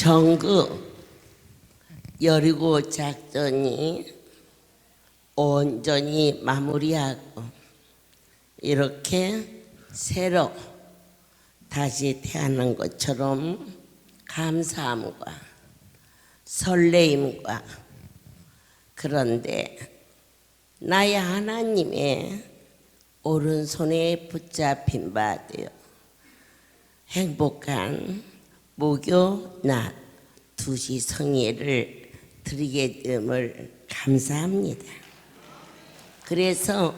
전국 여리고 작전이 온전히 마무리하고 이렇게 새로 다시 태어난 것처럼 감사함과 설레임과, 그런데 나의 하나님의 오른손에 붙잡힌 바 되어 행복한 무교 낮 2시 성예를 드리게 됨을 감사합니다. 그래서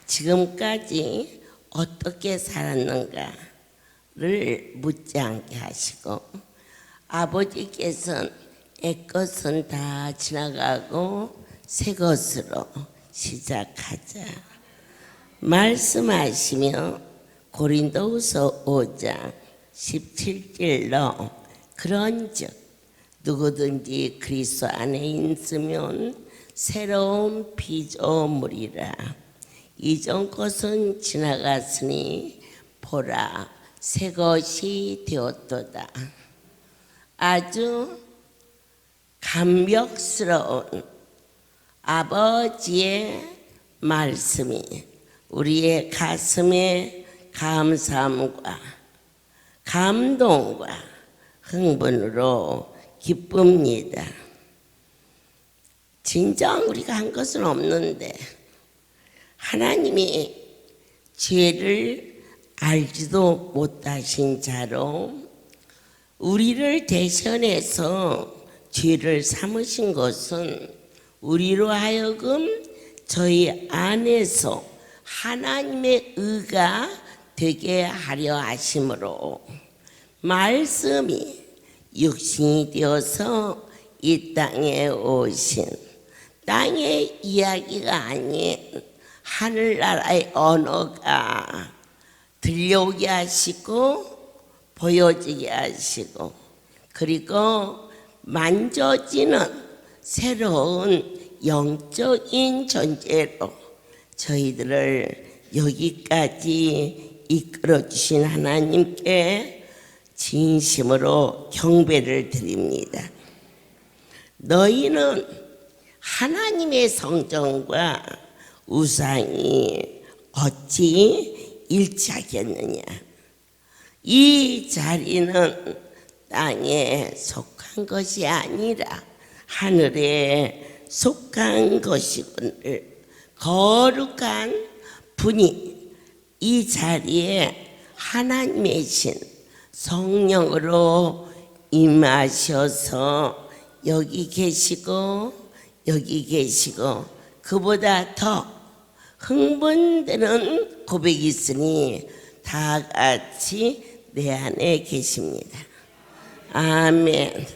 지금까지 어떻게 살았는가를 묻지 않게 하시고, 아버지께서는 옛것은 다 지나가고 새 것으로 시작하자 말씀하시며 고린도후서 5장 17절로 그런즉 누구든지 그리스도 안에 있으면 새로운 피조물이라, 이전 것은 지나갔으니 보라 새 것이 되었도다. 아주 감격스러운 아버지의 말씀이 우리의 가슴에 감사함과 감동과 흥분으로 기쁩니다. 진정 우리가 한 것은 없는데 하나님이 죄를 알지도 못하신 자로 우리를 대신해서 죄를 삼으신 것은 우리로 하여금 저희 안에서 하나님의 의가 되게 하려 하심으로 말씀이 육신이 되어서 이 땅에 오신, 땅의 이야기가 아닌 하늘나라의 언어가 들려오게 하시고 보여지게 하시고, 그리고 만져지는 새로운 영적인 존재로 저희들을 여기까지 이끌어 주신 하나님께 진심으로 경배를 드립니다. 너희는 하나님의 성전과 우상이 어찌 일치하겠느냐? 이 자리는 땅에 속한 것이 아니라 하늘에 속한 것이거늘 거룩한 분이 이 자리에 하나님의 신 성령으로 임하셔서 여기 계시고 그보다 더 흥분되는 고백이 있으니 다 같이 내 안에 계십니다. 아멘.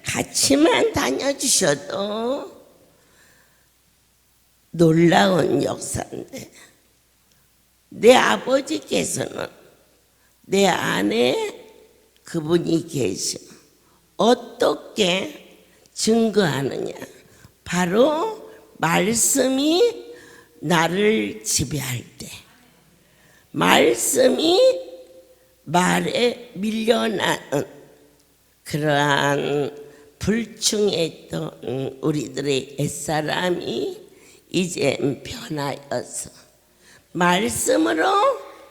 같이만 다녀주셔도 놀라운 역사인데, 내 아버지께서는 내 안에 그분이 계셔. 어떻게 증거하느냐? 바로 말씀이 나를 지배할 때, 말씀이 말에 밀려나는 그러한 불충했던 우리들의 옛사람이 이제 변하여서 말씀으로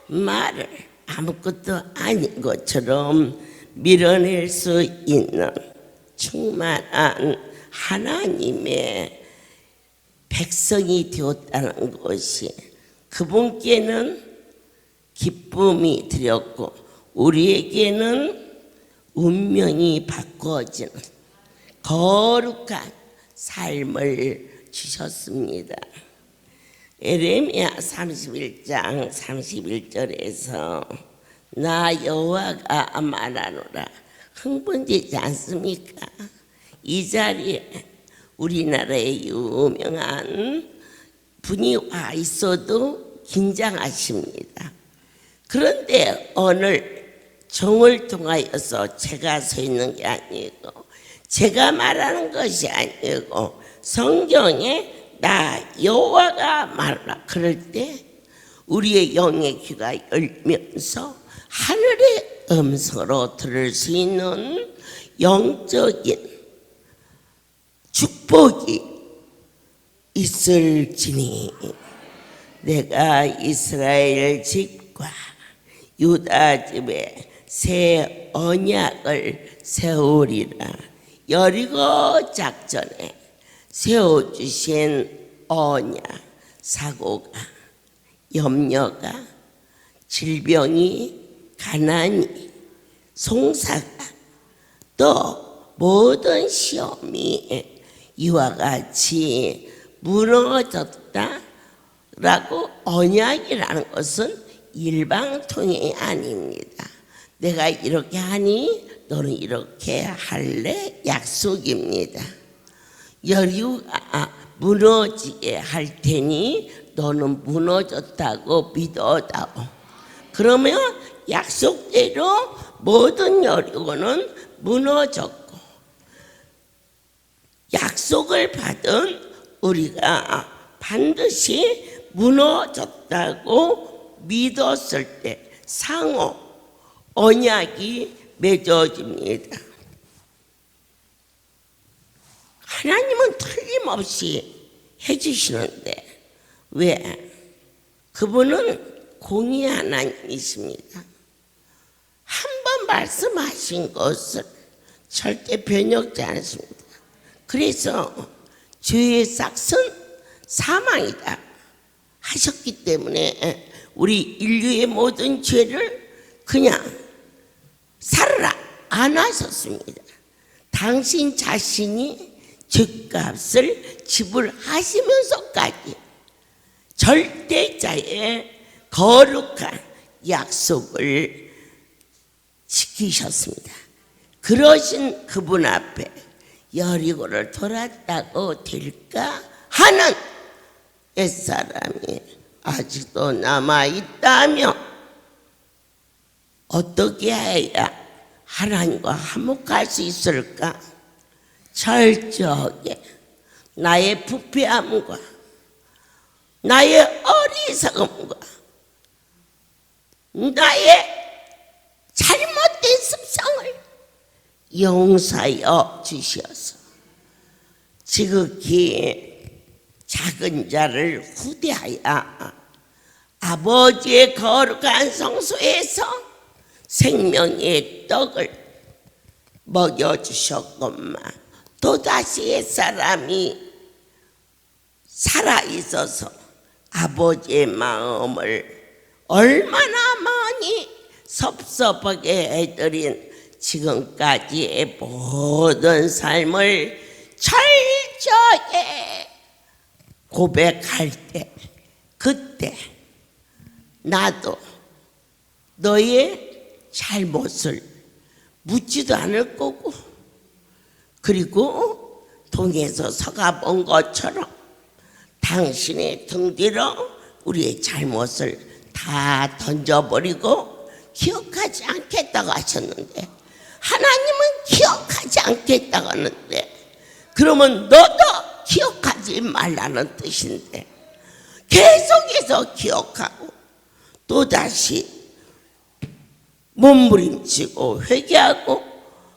말을 아무것도 아닌 것처럼 밀어낼 수 있는 충만한 하나님의 백성이 되었다는 것이 그분께는 기쁨이 드렸고 우리에게는 운명이 바꿔지는 거룩한 삶을 주셨습니다. 에레미야 31장 31절에서 나 여호와가 말하노라 흥분되지 않습니까? 이 자리에 우리나라의 유명한 분이 와 있어도 긴장하십니다. 그런데 오늘 종을 통하여서 제가 서 있는 게 아니고 제가 말하는 것이 아니고 성경에 나 여호와가 말하라 그럴 때 우리의 영의 귀가 열면서 하늘의 음성으로 들을 수 있는 영적인 축복이 있을지니 내가 이스라엘 집과 유다 집에 새 언약을 세우리라. 여리고 작전에 세워주신 언약, 사고가, 염려가, 질병이, 가난이, 송사가, 또 모든 시험이 이와 같이 무너졌다라고 언약이라는 것은 일방통행이 아닙니다. 내가 이렇게 하니 너는 이렇게 할래? 약속입니다. 여리고가 무너지게 할 테니 너는 무너졌다고 믿어다오. 그러면 약속대로 모든 여리고는 무너졌고, 약속을 받은 우리가 반드시 무너졌다고 믿었을 때 상호 언약이 맺어집니다. 하나님은 틀림없이 해주시는데 왜? 그분은 공의 하나님이십니다. 한 번 말씀하신 것을 절대 변형하지 않습니다. 그래서 죄의 삭은 사망이다 하셨기 때문에 우리 인류의 모든 죄를 그냥 살아라 안 하셨습니다. 당신 자신이 죄값을 지불하시면서까지 절대자의 거룩한 약속을 지키셨습니다. 그러신 그분 앞에 여리고를 돌았다고 될까 하는 옛사람이 아직도 남아있다며 어떻게 해야 하나님과 화목할 수 있을까? 철저하게 나의 부패함과 나의 어리석음과 나의 잘못된 습성을 용서하여 주시어서 지극히 작은 자를 후대하여 아버지의 거룩한 성소에서 생명의 떡을 먹여주셨건만 또다시 옛사람이 살아있어서 아버지의 마음을 얼마나 많이 섭섭하게 해드린 지금까지의 모든 삶을 철저하게 고백할 때 그때 나도 너의 잘못을 묻지도 않을 거고, 그리고 동에서 서가 본 것처럼 당신의 등 뒤로 우리의 잘못을 다 던져버리고 기억하지 않겠다고 하셨는데, 하나님은 기억하지 않겠다고 하는데, 그러면 너도 기억하지 말라는 뜻인데 계속해서 기억하고 또다시 몸부림치고 회개하고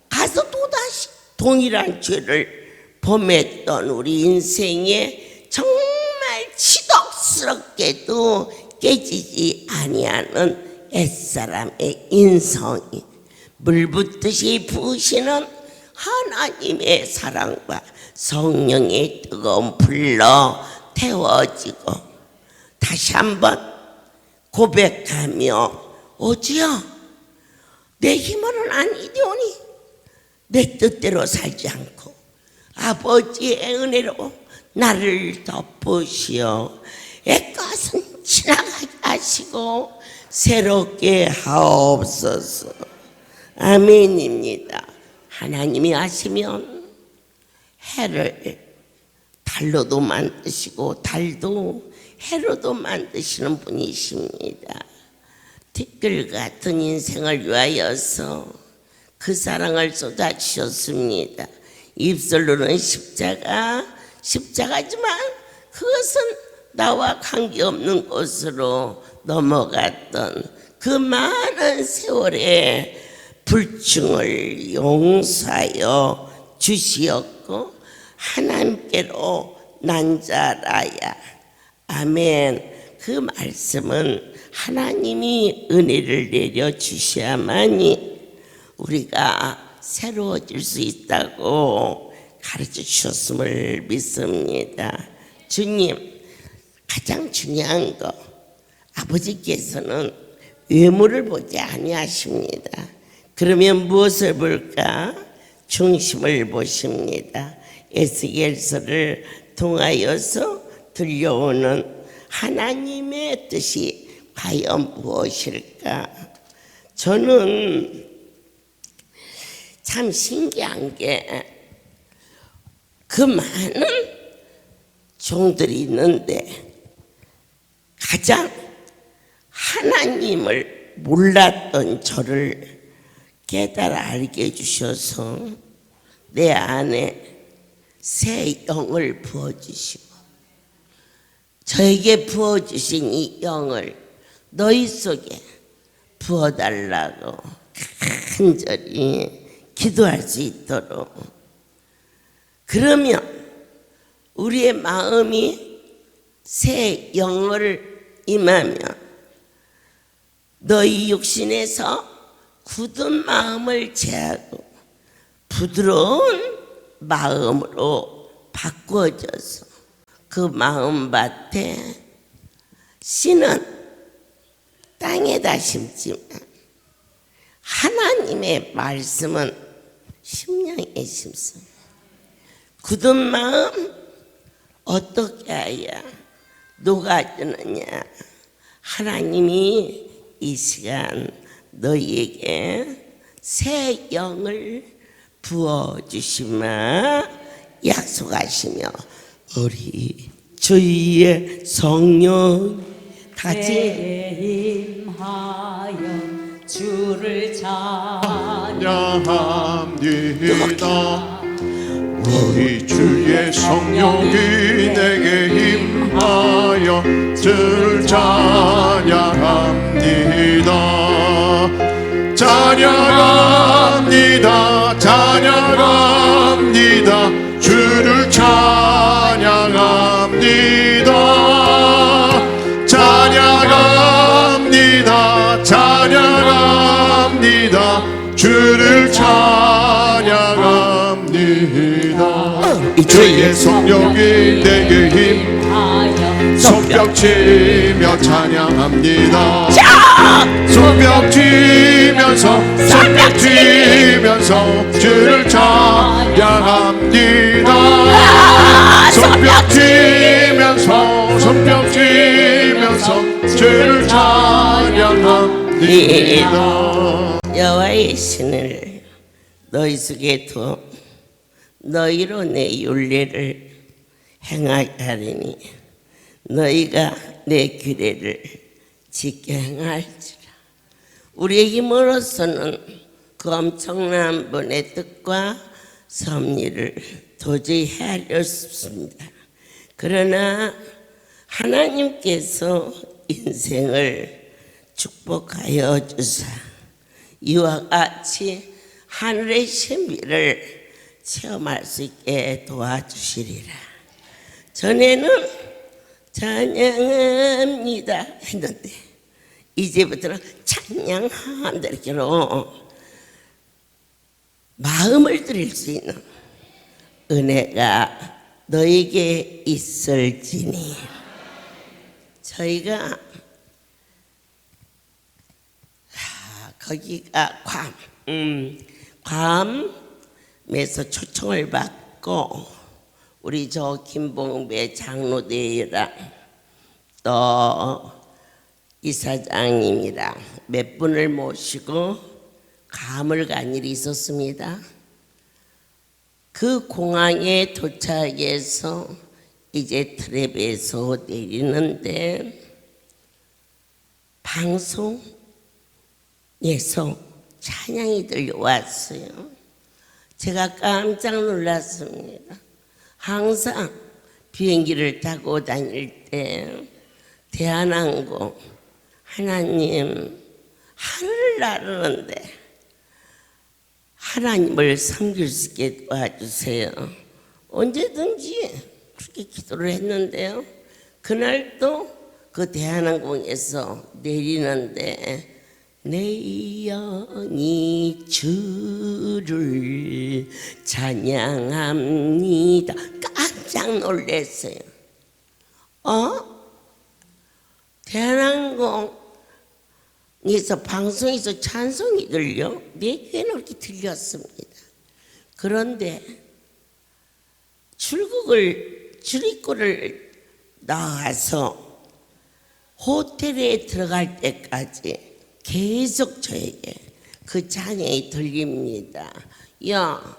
가서 또다시 동일한 죄를 범했던 우리 인생에 정말 치덕스럽게도 깨지지 아니하는 옛사람의 인성이 물붓듯이 부으시는 하나님의 사랑과 성령의 뜨거운 불로 태워지고 다시 한번 고백하며 오주여 내 힘으로는 아니되오니 내 뜻대로 살지 않고 아버지의 은혜로 나를 덮으시어 애것은 지나가게 하시고 새롭게 하옵소서. 아멘입니다. 하나님이 하시면 해를 달로도 만드시고 달도 해로도 만드시는 분이십니다. 티끌 같은 인생을 위하여서 그 사랑을 쏟아주셨습니다. 입술로는 십자가지만 그것은 나와 관계없는 곳으로 넘어갔던 그 많은 세월의 불충을 용서하여 주시었고 하나님께로 난자라야. 아멘. 그 말씀은 하나님이 은혜를 내려 주셔야만이 우리가 새로워질 수 있다고 가르쳐 주셨음을 믿습니다. 주님, 가장 중요한 거, 아버지께서는 외모를 보지 아니하십니다. 그러면 무엇을 볼까? 중심을 보십니다. 에스겔서를 통하여서 들려오는 하나님의 뜻이 과연 무엇일까? 저는 참 신기한 게 그 많은 종들이 있는데 가장 하나님을 몰랐던 저를 깨달아 알게 해주셔서 내 안에 새 영을 부어주시고 저에게 부어주신 이 영을 너희 속에 부어달라고 간절히 기도할 수 있도록. 그러면 우리의 마음이 새 영을 임하면 너희 육신에서 굳은 마음을 제하고 부드러운 마음으로 바꾸어져서 그 마음밭에 씨는 땅에다 심지만 하나님의 말씀은 심령에 심습니다. 굳은 마음 어떻게 해야 녹아지느냐? 하나님이 이 시간 너희에게 새 영을 부어주시마 약속하시며 우리 주의 성령 같이 임하여 주를 찬양합니다. 우리 주의 성령이 내게 임하여 주를 찬양합니다. 찬양합니다. 찬양합니다. 주를 찬양합니다. 찬양합니다. 찬양합니다. 주를 찬양합니다. 주의 성령이 내게 임하여 손뼉 치며 찬양합니다. 손뼉 치면서 손뼉 치면서 주를 찬양합니다. 손뼉 치면서 손뼉 치면서 주를 찬양합니다. 여호와의 신을 너희 속에 두어 너희로 내 율례를 행하게 하리니 너희가 내 규례를 지켜 행할지라. 우리의 힘으로서는 그 엄청난 분의 뜻과 섭리를 도저히 헤아릴 수 없습니다. 그러나 하나님께서 인생을 축복하여 주사 이와 같이 하늘의 신비를 체험할 수 있게 도와주시리라. 전에는 찬양합니다 했는데 이제부터는 찬양한다 이렇게로 마음을 드릴 수 있는 은혜가 너에게 있을지니. 저희가 거기가 괌에서 초청을 받고 우리 저 김봉배 장로대회랑 또 이사장님이랑 몇 분을 모시고 괌을 간 일이 있었습니다. 그 공항에 도착해서 이제 트랩에서 내리는데 방송에서 찬양이 들려왔어요. 제가 깜짝 놀랐습니다. 항상 비행기를 타고 다닐 때 대한항공 하나님 하늘을 나르는데 하나님을 섬길 수 있게 도와주세요. 언제든지 그렇게 기도를 했는데요. 그날도 그 대한항공에서 내리는데 내 영이 주를 찬양합니다. 깜짝 놀랐어요. 대한항공에서 방송에서 찬송이 들려? 내 귀에는 그렇게 들렸습니다. 그런데 출입구를 나와서 호텔에 들어갈 때까지 계속 저에게 그 찬양이 들립니다. 야,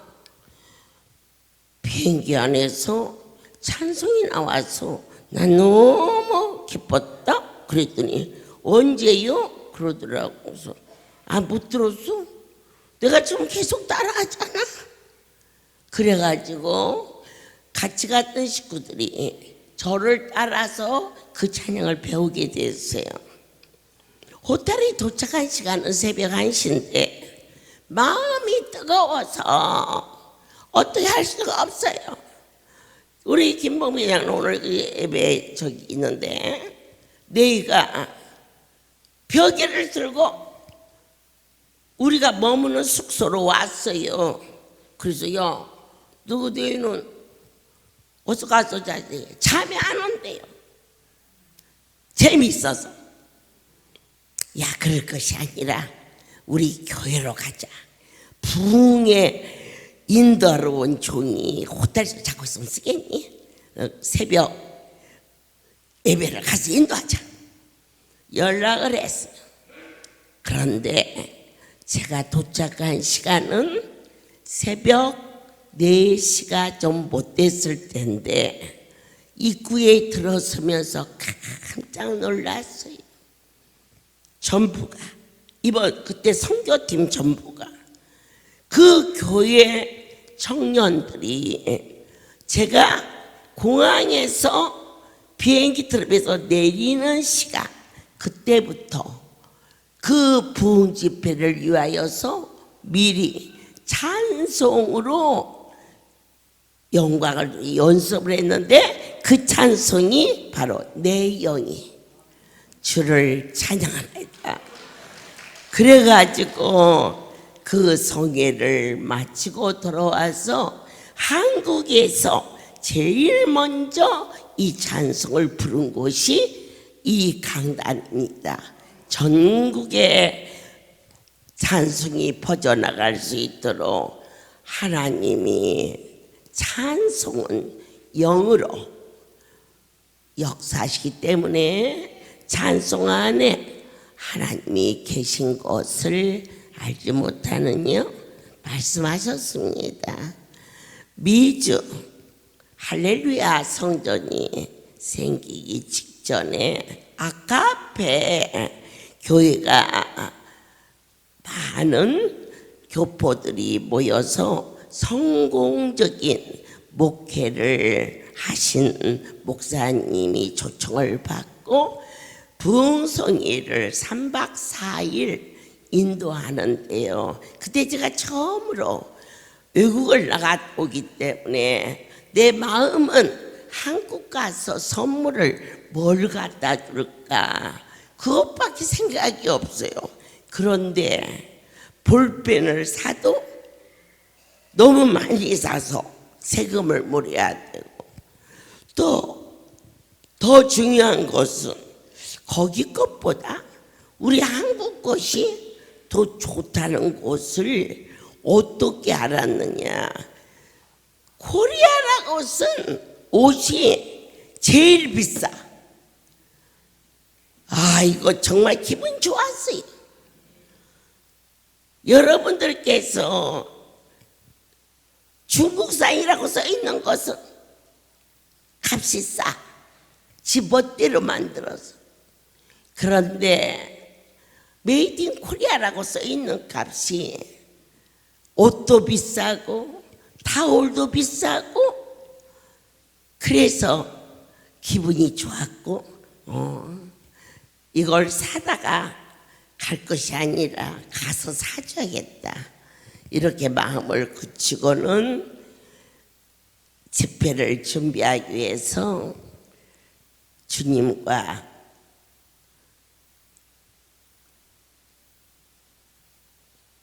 비행기 안에서 찬송이 나와서 난 너무 기뻤다. 그랬더니 언제요? 그러더라고. 그래서 못 들었어? 내가 지금 계속 따라하잖아. 그래가지고 같이 갔던 식구들이 저를 따라서 그 찬양을 배우게 됐어요. 호텔에 도착한 시간은 새벽 1시인데 마음이 뜨거워서 어떻게 할 수가 없어요. 우리 김범희 양 오늘 예배 저기 있는데 내가 벽에를 들고 우리가 머무는 숙소로 왔어요. 그래서요, 누구 너희는 어서 가서 자지? 잠이 안 온대요. 재미있어서. 야, 그럴 것이 아니라 우리 교회로 가자. 부흥에 인도하러 온 종이 호텔에서 자고 있으면 쓰겠니? 새벽 예배를 가서 인도하자. 연락을 했어요. 그런데 제가 도착한 시간은 새벽 4시가 좀 못 됐을 텐데 입구에 들어서면서 깜짝 놀랐어요. 전부가 그때 선교팀 전부가 그 교회 청년들이 제가 공항에서 비행기 트랩에서 내리는 시간 그때부터 그 부흥 집회를 위하여서 미리 찬송으로 영광을 연습을 했는데 그 찬송이 바로 내 영이 주를 찬양하나이다. 그래가지고 그 성회를 마치고 돌아와서 한국에서 제일 먼저 이 찬송을 부른 곳이 이 강단입니다. 전국에 찬송이 퍼져나갈 수 있도록 하나님이 찬송은 영으로 역사하시기 때문에 찬송 안에 하나님이 계신 것을 알지 못하느냐 말씀하셨습니다. 미주 할렐루야 성전이 생기기 직전에 아카페 교회가 많은 교포들이 모여서 성공적인 목회를 하신 목사님이 초청을 받고 부흥성회를 3박 4일 인도하는데요. 그때 제가 처음으로 외국을 나갔기 때문에 내 마음은 한국 가서 선물을 뭘 갖다 줄까 그것밖에 생각이 없어요. 그런데 볼펜을 사도 너무 많이 사서 세금을 물어야 되고 또 더 중요한 것은 거기 것보다 우리 한국 것이 더 좋다는 것을 어떻게 알았느냐. 코리아라고 쓴 옷이 제일 비싸. 이거 정말 기분 좋았어요. 여러분들께서 중국산이라고 써 있는 것은 값이 싸. 지멋대로 만들어서. 그런데 메이드 인 코리아라고 써 있는 값이 옷도 비싸고 타올도 비싸고 그래서 기분이 좋았고 이걸 사다가 갈 것이 아니라 가서 사줘야겠다. 이렇게 마음을 굳히고는 집회를 준비하기 위해서 주님과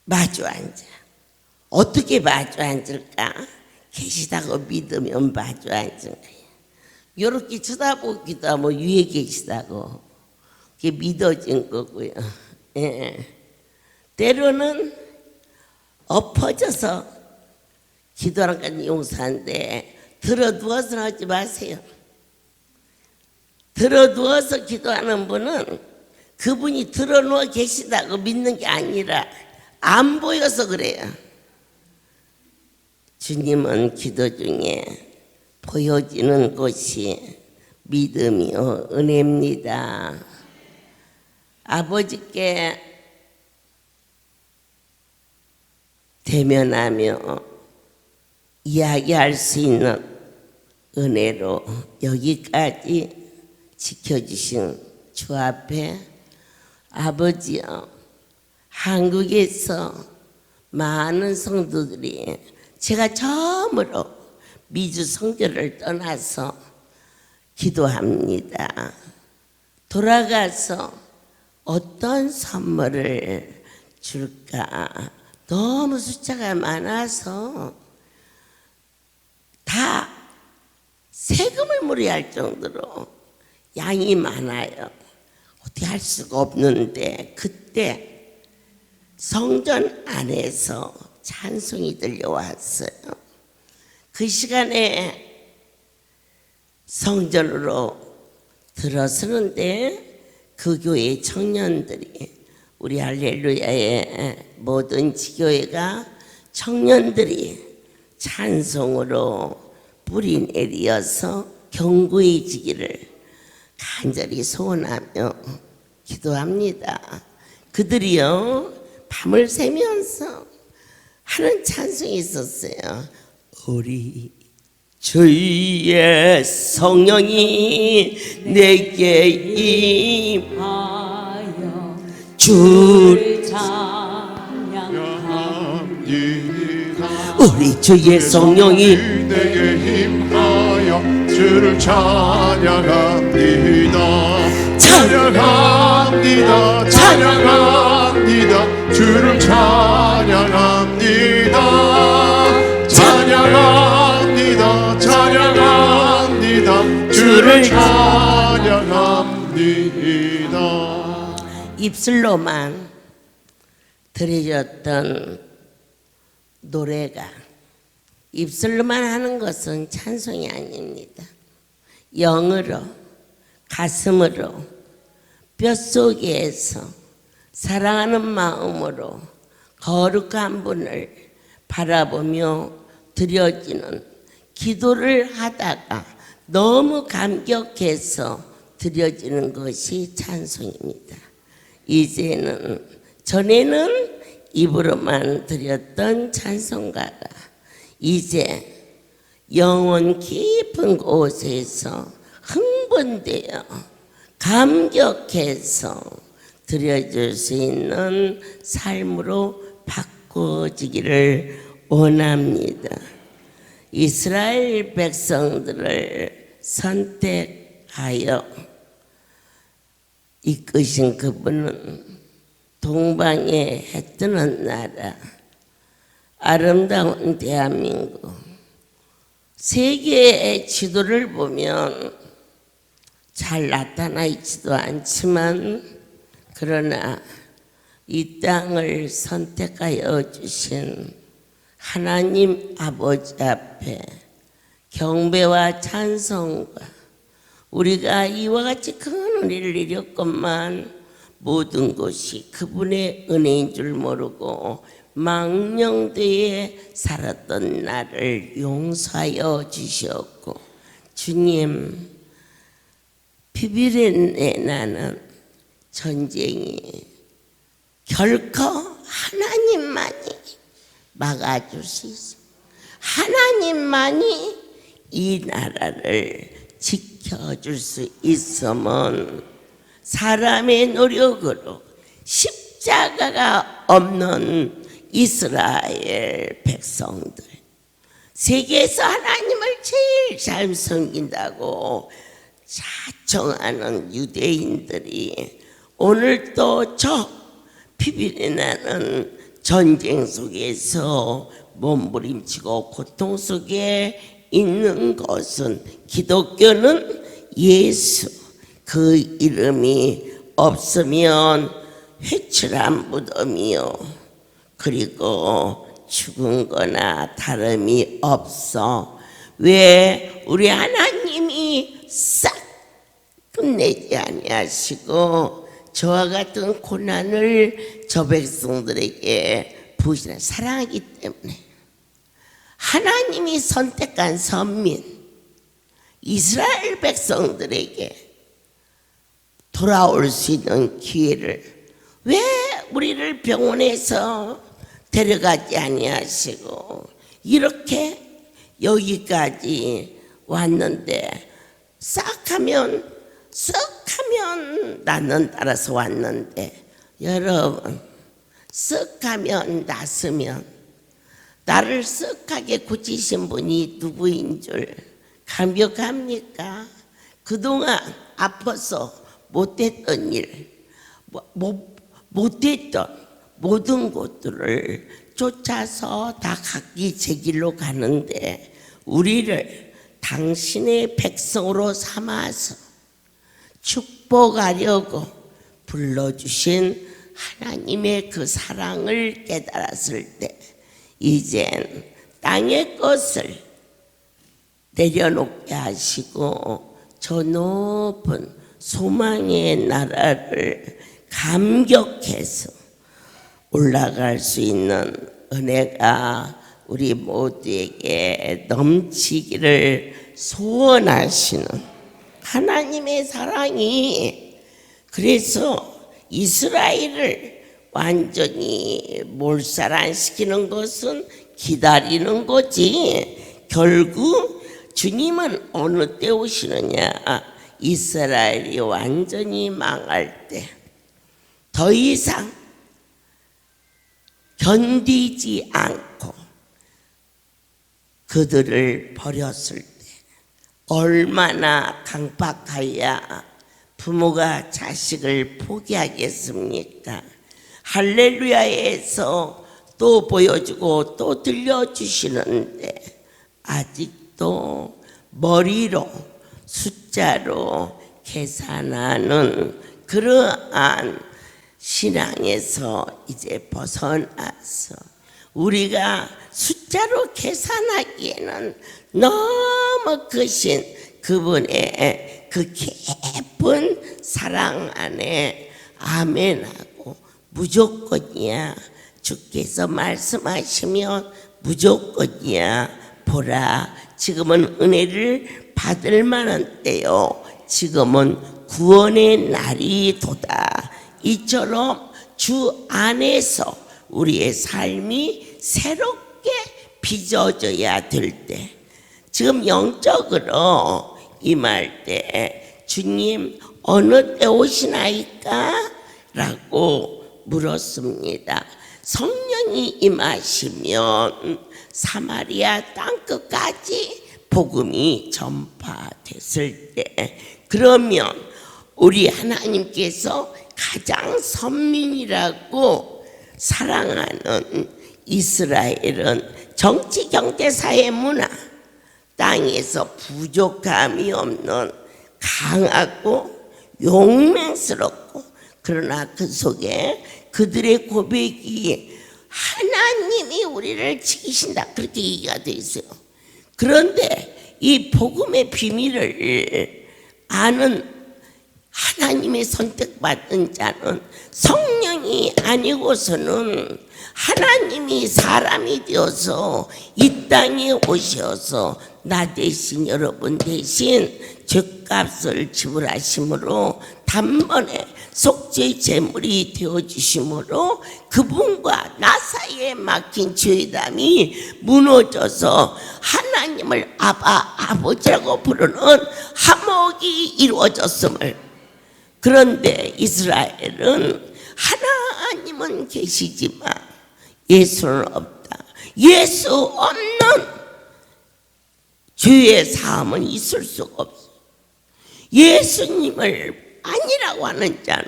마주 앉아. 어떻게 마주 앉을까? 계시다고 믿으면 마주 앉은 거예요. 이렇게 쳐다보기도 하고 위에 계시다고 그게 믿어진 거고요. 예. 때로는 엎어져서 기도하는 건 용서한데 들어 누워서 하지 마세요. 들어 누워서 기도하는 분은 그분이 들어 누워 계시다고 믿는 게 아니라 안 보여서 그래요. 주님은 기도 중에 보여지는 것이 믿음이요 은혜입니다. 아버지께 대면하며 이야기할 수 있는 은혜로 여기까지 지켜주신 주 앞에 아버지여, 한국에서 많은 성도들이 제가 처음으로 미주 성교를 떠나서 기도합니다. 돌아가서 어떤 선물을 줄까? 너무 숫자가 많아서 다 세금을 물어야 정도로 양이 많아요. 어떻게 할 수가 없는데 그때 성전 안에서 찬송이 들려왔어요. 그 시간에 성전으로 들어서는데 그 교회 청년들이 우리 할렐루야의 모든 지교회가 청년들이 찬송으로 뿌리 내리어서 견고해지기를 간절히 소원하며 기도합니다. 그들이요 밤을 새면서 하는 찬송이 있었어요. 우리 주의 성령이 내게 임하여 주를 찬양합니다. 우리 주의 성령이 내게 임하여 주를 찬양합니다. 찬양합니다. 찬양합니다. 주를 찬양합니다. 찬양합니다. 찬양합니다. 주를 찬양합니다. 입술로만 들려졌던 노래가 입술로만 하는 것은 찬송이 아닙니다. 영으로, 가슴으로, 뼛속에서 사랑하는 마음으로 거룩한 분을 바라보며 드려지는 기도를 하다가 너무 감격해서 드려지는 것이 찬송입니다. 이제는 전에는 입으로만 드렸던 찬송가가 이제 영혼 깊은 곳에서 흥분되어 감격해서 드려줄 수 있는 삶으로 바꿔지기를 원합니다. 이스라엘 백성들을 선택하여 이끄신 그분은 동방에 해 뜨는 나라, 아름다운 대한민국, 세계의 지도를 보면 잘 나타나 있지도 않지만 그러나 이 땅을 선택하여 주신 하나님 아버지 앞에 경배와 찬송과 우리가 이와 같이 큰 은혜를 이뤘건만 모든 것이 그분의 은혜인 줄 모르고 망령되에 살았던 나를 용서하여 주셨고 주님 비비레네 나는 전쟁이 결코 하나님만이 막아줄 수 있어. 하나님만이 이 나라를 지켜줄 수 있으면 사람의 노력으로 십자가가 없는 이스라엘 백성들, 세계에서 하나님을 제일 잘 섬긴다고 자청하는 유대인들이 오늘 또 저 피비리 나는 전쟁 속에서 몸부림치고 고통 속에 있는 것은, 기독교는 예수 그 이름이 없으면 회칠한 무덤이요, 그리고 죽은 거나 다름이 없어. 왜 우리 하나님이 싹 끝내지 아니하시고 저와 같은 고난을 저 백성들에게 부으시나 사랑하기 때문에, 하나님이 선택한 선민 이스라엘 백성들에게 돌아올 수 있는 기회를 왜 우리를 병원에서 데려가지 아니하시고 이렇게 여기까지 왔는데, 싹하면 낫는 따라서 왔는데, 여러분 쓱하면 낫으면 나를 쓱하게 고치신 분이 누구인 줄 감격합니까? 그동안 아파서 못했던 일, 못했던 모든 것들을 쫓아서 다 각기 제 길로 가는데, 우리를 당신의 백성으로 삼아서 축복하려고 불러주신 하나님의 그 사랑을 깨달았을 때, 이젠 땅의 것을 내려놓게 하시고 저 높은 소망의 나라를 감격해서 올라갈 수 있는 은혜가 우리 모두에게 넘치기를 소원하시는 하나님의 사랑이, 그래서 이스라엘을 완전히 몰살시키는 것은 기다리는 거지, 결국 주님은 어느 때 오시느냐, 이스라엘이 완전히 망할 때, 더 이상 견디지 않고 그들을 버렸을 때 얼마나 강박하야 부모가 자식을 포기하겠습니까? 할렐루야에서 또 보여주고 또 들려주시는데, 아직도 머리로 숫자로 계산하는 그러한 신앙에서 이제 벗어나서 우리가 숫자로 계산하기에는 너무 크신 그분의 그 깊은 사랑 안에 아멘하고 무조건이야, 주께서 말씀하시면 무조건이야, 보라 지금은 은혜를 받을 만한 때요, 지금은 구원의 날이 도다. 이처럼 주 안에서 우리의 삶이 새롭게 빚어져야 될 때, 지금 영적으로 임할 때 주님 어느 때 오시나이까? 라고 물었습니다. 성령이 임하시면 사마리아 땅끝까지 복음이 전파됐을 때, 그러면 우리 하나님께서 가장 선민이라고 사랑하는 이스라엘은 정치, 경제, 사회, 문화, 땅에서 부족함이 없는 강하고 용맹스럽고, 그러나 그 속에 그들의 고백이 하나님이 우리를 지키신다, 그렇게 얘기가 되어 있어요. 그런데 이 복음의 비밀을 아는 하나님의 선택받은 자는 성령이 아니고서는 하나님이 사람이 되어서 이 땅에 오셔서 나 대신, 여러분 대신 죄값을 지불하심으로 단번에 속죄 제물이 되어주심으로 그분과 나 사이에 막힌 죄담이 무너져서 하나님을 아버지라고 부르는 화목이 이루어졌음을. 그런데 이스라엘은 하나님은 계시지만 예수는 없다. 예수 없는 죄의 사함은 있을 수가 없어. 예수님을 아니라고 하는 자는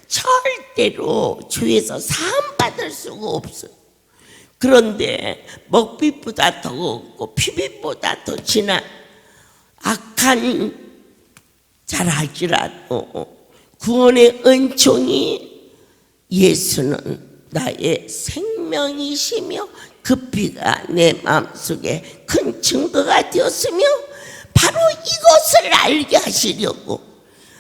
절대로 죄에서 사함받을 수가 없어요. 그런데 먹빛보다 더 곱고 피빛보다 더 진한 악한 잘할지라도 구원의 은총이 예수는 나의 생명이시며 그 피가 내 마음속에 큰 증거가 되었으며 바로 이것을 알게 하시려고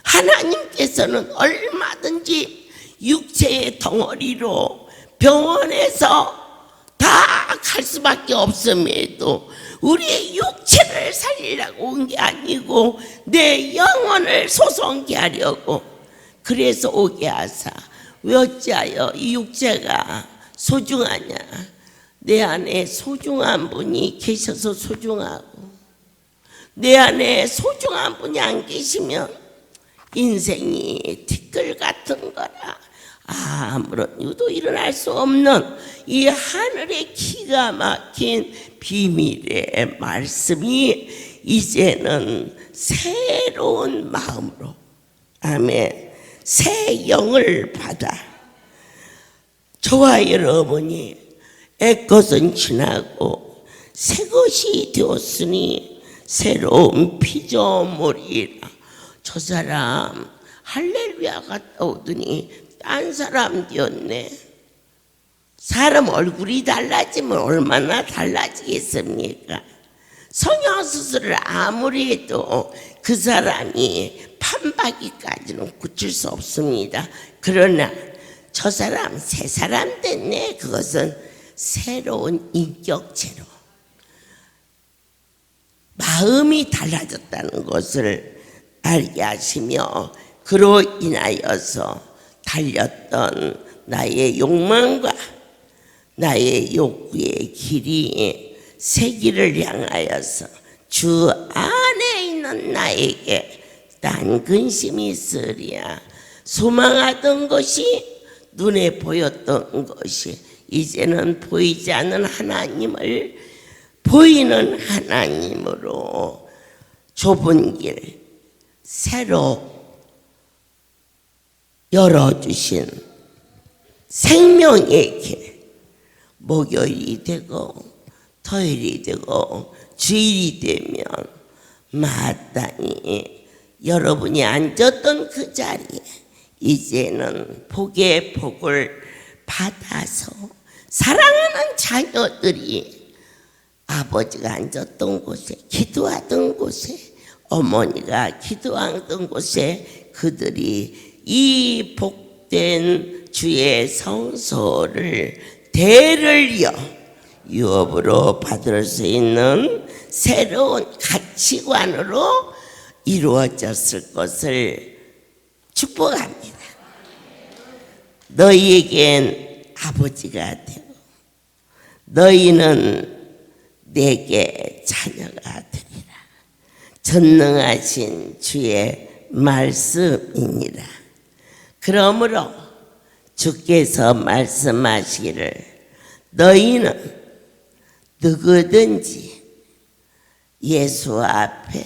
하나님께서는 얼마든지 육체의 덩어리로 병원에서 다 갈 수밖에 없음에도 우리의 육체를 살리려고 온 게 아니고 내 영혼을 소송케 하려고 그래서 오게 하사 왜 어찌하여 이 육체가 소중하냐. 내 안에 소중한 분이 계셔서 소중하고 내 안에 소중한 분이 안 계시면 인생이 티끌 같은 거라 아무런 이유도 일어날 수 없는 이 하늘의 기가 막힌 비밀의 말씀이 이제는 새로운 마음으로 아멘 새 영을 받아 저와 여러분이 옛것은 지나고 새것이 되었으니 새로운 피조물이라. 저 사람 할렐루야 갔다 오더니 딴 사람 되었네. 사람 얼굴이 달라지면 얼마나 달라지겠습니까? 성형수술을 아무리 해도 그 사람이 판박이까지는 고칠 수 없습니다. 그러나 저 사람 새 사람 됐네. 그것은 새로운 인격체로 마음이 달라졌다는 것을 알게 하시며 그로 인하여서 달렸던 나의 욕망과 나의 욕구의 길이 새 길을 향하여서 주 안에 있는 나에게 딴 근심이 있으랴. 소망하던 것이 눈에 보였던 것이 이제는 보이지 않는 하나님을 보이는 하나님으로 좁은 길 새로 열어주신 생명의 길 목요일이 되고 토요일이 되고 주일이 되면 마땅히 여러분이 앉았던 그 자리에 이제는 복의 복을 받아서 사랑하는 자녀들이 아버지가 앉았던 곳에 기도하던 곳에 어머니가 기도하던 곳에 그들이 이 복된 주의 성소를 대를 이어 유업으로 받을 수 있는 새로운 가치관으로 이루어졌을 것을 축복합니다. 너희에겐 아버지가 되고 너희는 내게 자녀가 되리라. 전능하신 주의 말씀이니라. 그러므로 주께서 말씀하시기를 너희는 누구든지 예수 앞에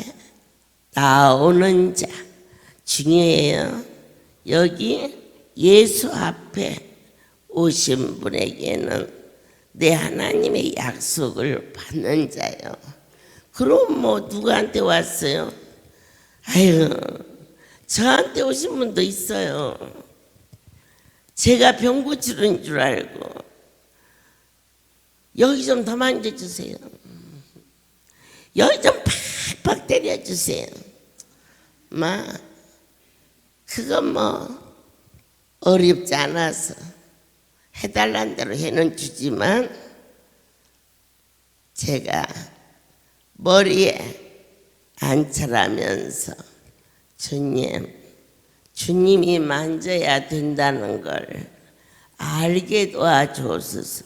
나오는 자 중요해요. 여기 예수 앞에 오신 분에게는 내 하나님의 약속을 받는 자요. 그럼 뭐 누구한테 왔어요? 아유, 저한테 오신 분도 있어요. 제가 병 고치는 줄 알고 여기 좀 더 만져주세요. 여기 좀 팍팍 때려주세요. 그건 뭐 어렵지 않아서 해달란 대로 해는 주지만 제가 머리에 안찰하면서 주님이 만져야 된다는 걸 알게 도와주옵소서.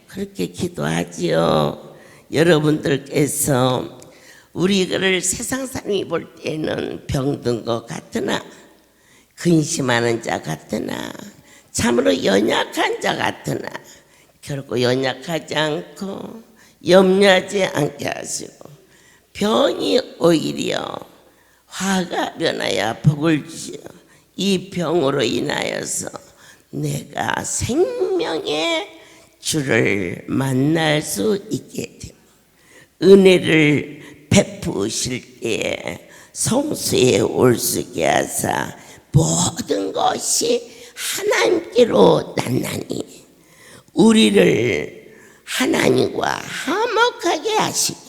그렇게 기도하지요. 여러분들께서 우리를 세상 사람이 볼 때는 병든 것 같으나 근심하는 자 같으나 참으로 연약한 자 같으나 결코 연약하지 않고 염려하지 않게 하시고 병이 오히려 화가 변하여 복을 주시어 이 병으로 인하여서 내가 생명의 주를 만날 수 있게 되고 은혜를 베푸실 때에 성수에 올 수 있게 하사 모든 것이 하나님께로 낫나니 우리를 하나님과 화목하게 하시고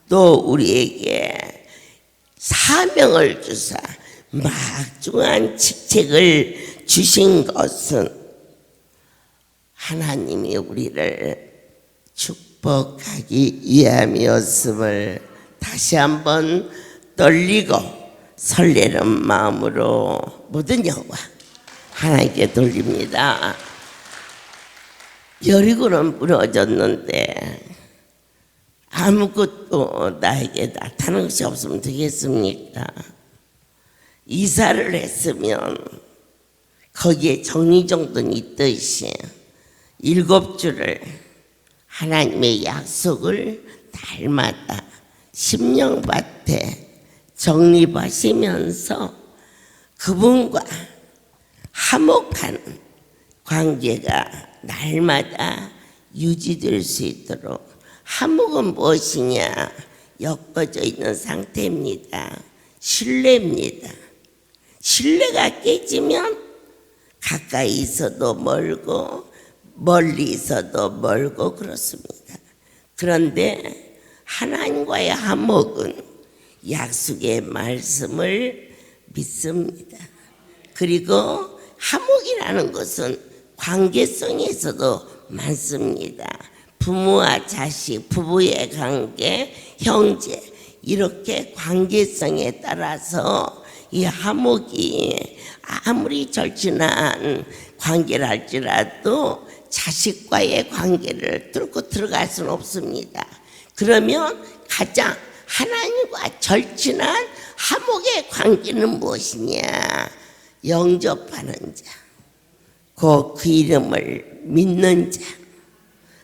또 우리에게 사명을 주사 막중한 직책을 주신 것은 하나님이 우리를 축복하기 위함이었음을 다시 한번 떨리고 설레는 마음으로 모든 영광 하나님께 돌립니다. 여리고는 무너졌는데 아무것도 나에게 나타나는 것이 없으면 되겠습니까? 이사를 했으면 거기에 정리정돈이 있듯이 7주를 하나님의 약속을 날마다 심령밭에 정립하시면서 그분과 화목하는 관계가 날마다 유지될 수 있도록 화목은 무엇이냐? 엮어져 있는 상태입니다. 신뢰입니다. 신뢰가 깨지면 가까이 있어도 멀고 멀리 있어도 멀고 그렇습니다. 그런데 하나님과의 화목은 약속의 말씀을 믿습니다. 그리고 화목이라는 것은 관계성에서도 많습니다. 부모와 자식, 부부의 관계, 형제 이렇게 관계성에 따라서 이 화목이 아무리 절친한 관계를 할지라도 자식과의 관계를 뚫고 들어갈 수는 없습니다. 그러면 가장 하나님과 절친한 화목의 관계는 무엇이냐? 영접하는 자, 그 이름을 믿는 자,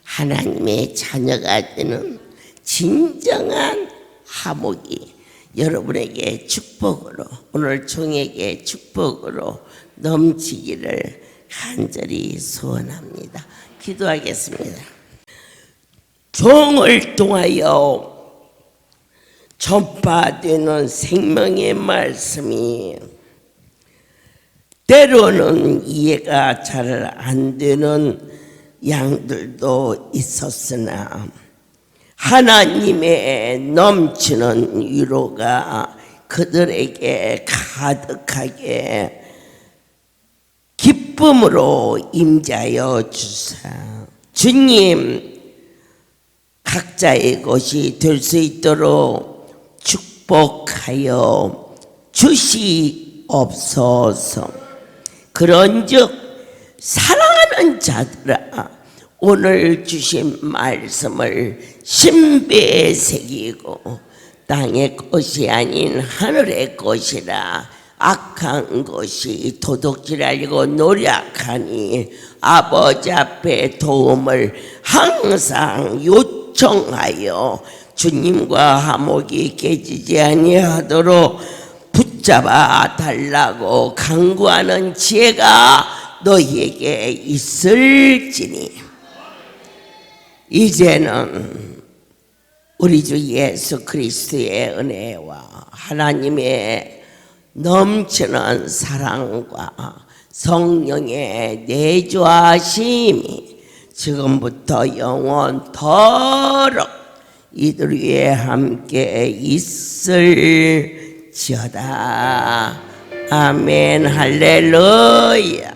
하나님의 자녀가 되는 진정한 화목이 여러분에게 축복으로, 오늘 종에게 축복으로 넘치기를 간절히 소원합니다. 기도하겠습니다. 종을 통하여 전파되는 생명의 말씀이 때로는 이해가 잘 안 되는 양들도 있었으나 하나님의 넘치는 위로가 그들에게 가득하게 기쁨으로 임자여 주사 주님 각자의 것이 될 수 있도록 축복하여 주시옵소서. 그런즉 사랑하는 자들아, 오늘 주신 말씀을 신비에 새기고 땅의 것이 아닌 하늘의 것이라 악한 것이 도둑질하려고 노력하니 아버지 앞에 도움을 항상 요청하여 주님과 화목이 깨지지 아니하도록 붙잡아 달라고 간구하는 지혜가 너희에게 있을지니 이제는 우리 주 예수 그리스도의 은혜와 하나님의 넘치는 사랑과 성령의 내주하심이 지금부터 영원토록 이들 위에 함께 있을지어다. 아멘. 할렐루야.